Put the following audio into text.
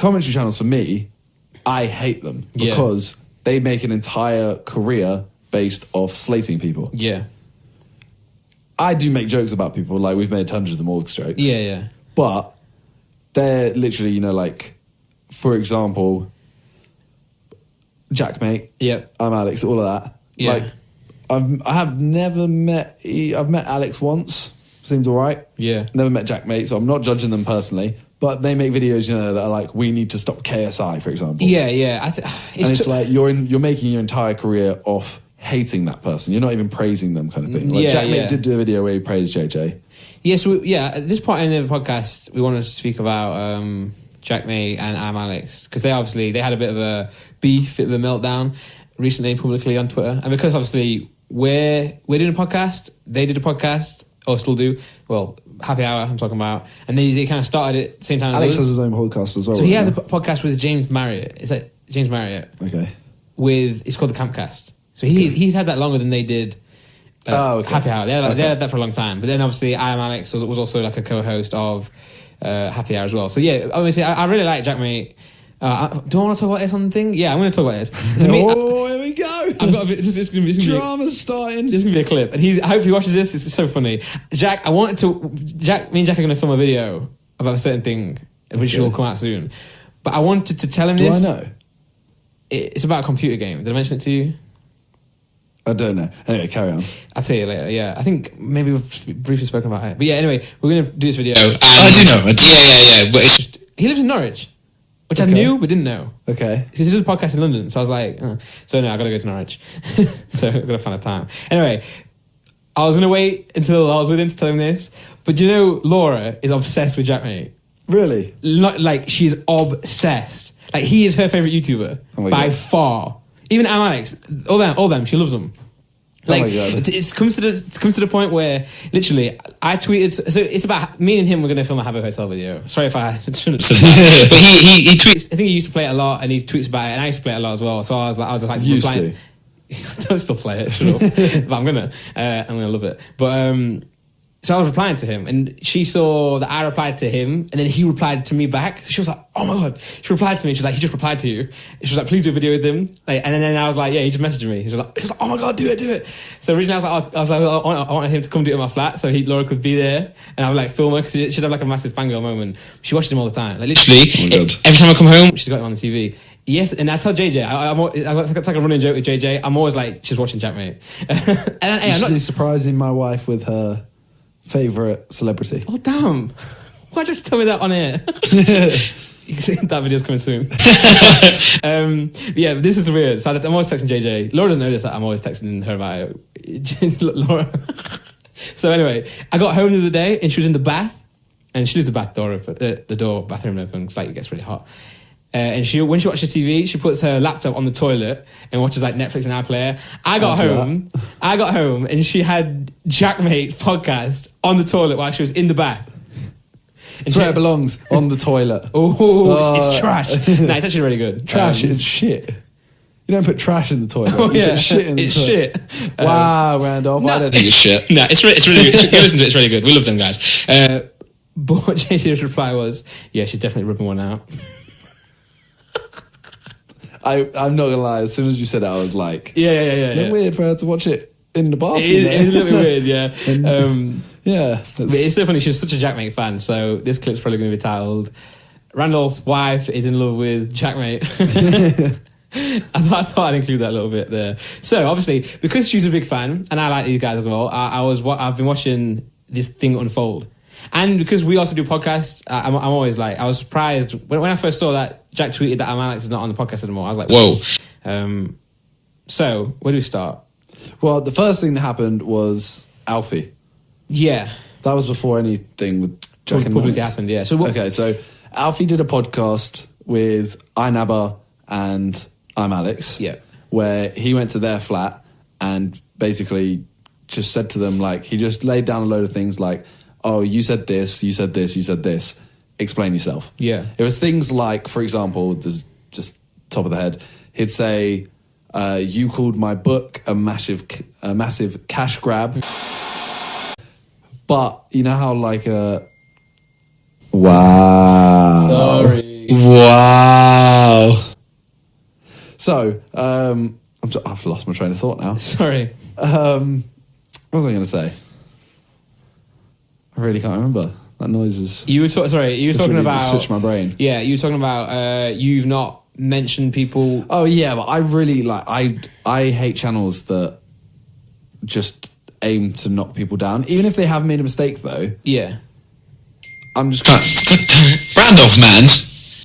commentary channels for me, I hate them because they make an entire career based off slating people. Yeah. I do make jokes about people, like we've made hundreds of morgue strokes. Yeah. But they're literally, you know, like, for example, Jackmate. Yep. I'm Alex, all of that. Yeah. Like, I've met Alex once, seemed all right. Yeah. Never met Jackmate, so I'm not judging them personally. But they make videos, you know, that are like, we need to stop KSI, for example. Yeah. It's like you're making your entire career off hating that person. You're not even praising them, kind of thing. Like Jackmate did do a video where he praised JJ. Yes, at this point in the podcast, we wanted to speak about Jackmate and I'm Alex, because they had a bit of a beef, bit of a meltdown recently publicly on Twitter. And because obviously we're doing a podcast, they did a podcast, or still do, well, Happy Hour I'm talking about, and they kind of started it at the same time Alex as us. has his own podcast as well. So he has a podcast with James Marriott. Is that James Marriott? Okay. It's called the Campcast. So he's had that longer than they did Happy Hour. They had that for a long time. But then obviously I Am Alex was also like a co-host of Happy Hour as well. So yeah, obviously I really like Jackmate. Do I want to talk about this on the thing? Yeah, I'm going to talk about this. So here we go. I've got a bit. This gonna be Drama's starting. This is going to be a clip, and I hope he watches this. It's so funny. Me and Jack are going to film a video about a certain thing, which will come out soon. But I wanted to tell him this. Do I know? It's about a computer game. Did I mention it to you? I don't know. Anyway, carry on. I'll tell you later, yeah. I think maybe we've briefly spoken about it. But yeah, anyway, we're going to do this video. I do know. Yeah. But it's he lives in Norwich, which I knew but didn't know. Okay. Because he does a podcast in London. So I was like, so no, I got to go to Norwich. So I've got to find a time. Anyway, I was going to wait until I was with him to tell him this. But you know, Laura is obsessed with Jackmate. Really? Like, she's obsessed. Like, he is her favourite YouTuber by far. Even I'm Alex, all them, she loves them. Like, it comes to the point where literally I tweeted. So it's about me and him. We're going to film a Have a Hotel video. Sorry if I shouldn't. But he tweets. I think he used to play it a lot, and he tweets about it, and I used to play it a lot as well. So I was just like, used to. Don't still play it, shut up. But I'm gonna love it. But so I was replying to him, and she saw that I replied to him, and then he replied to me back. So she was like, "Oh my god!" She replied to me. She's like, "He just replied to you." And she was like, "Please do a video with him." Like, and then I was like, "Yeah, he just messaged me." She was like, "Oh my god, do it!" So originally I was like, I wanted him to come do it in my flat, so Laura could be there, and I would like film her because she'd have like a massive fangirl moment. She watches him all the time, like literally every time I come home, she's got him on the TV. Yes, and I tell JJ, it's like a running joke with JJ. I'm always like, she's watching Jackmate. And hey, I'm not surprising my wife with her favourite celebrity. Oh damn! Why'd you just tell me that on air? That video's coming soon. Yeah, this is weird. So I'm always texting JJ. Laura doesn't know this. That I'm always texting her about it. Laura. So anyway, I got home the other day and she was in the bath, and she leaves the bath door open, bathroom open because like it gets really hot. And when she watches TV, she puts her laptop on the toilet and watches like Netflix and iPlayer. I got home and she had Jackmate's podcast on the toilet while she was in the bath. It's where it belongs, on the toilet. It's trash. No, it's actually really good. Trash is shit. You don't put trash in the toilet. You put shit in the toilet. Shit. Wow, Randolph. I don't think it's shit. No, it's really good. Listen to it, it's really good. We love them guys. But what JJ's reply was, yeah, she's definitely ripping one out. I'm not gonna lie. As soon as you said it, I was like, yeah. Weird for her to watch it in the bathroom. It's a little bit weird, yeah. Yeah, but it's so funny. She's such a Jackmate fan, so this clip's probably going to be titled "Randolph's wife is in love with Jackmate." I thought I'd include that a little bit there. So obviously, because she's a big fan, and I like these guys as well, I've been watching this thing unfold. And because we also do podcasts, I'm always like, I was surprised when I first saw that Jack tweeted that I'm Alex is not on the podcast anymore. I was like, whoa. So where do we start? Well, the first thing that happened was Alfie. Yeah. That was before anything with Jack and publicly happened, yeah. So Alfie did a podcast with iNabba and I'm Alex. Yeah. Where he went to their flat and basically just said to them, like, he just laid down a load of things like, oh, you said this, you said this, you said this. Explain yourself. Yeah. It was things like, for example, there's just top of the head, he'd say, you called my book a massive cash grab. But you know how like wow. Sorry. Wow. Wow. So, I've lost my train of thought now. Sorry. What was I going to say? I really can't remember. That noise is... You were talking really about... switched my brain. Yeah, you were talking about you've not mentioned people... Oh, yeah, but I really I hate channels that just aim to knock people down. Even if they have made a mistake, though. Yeah. I'm just kind of... Randolph, man.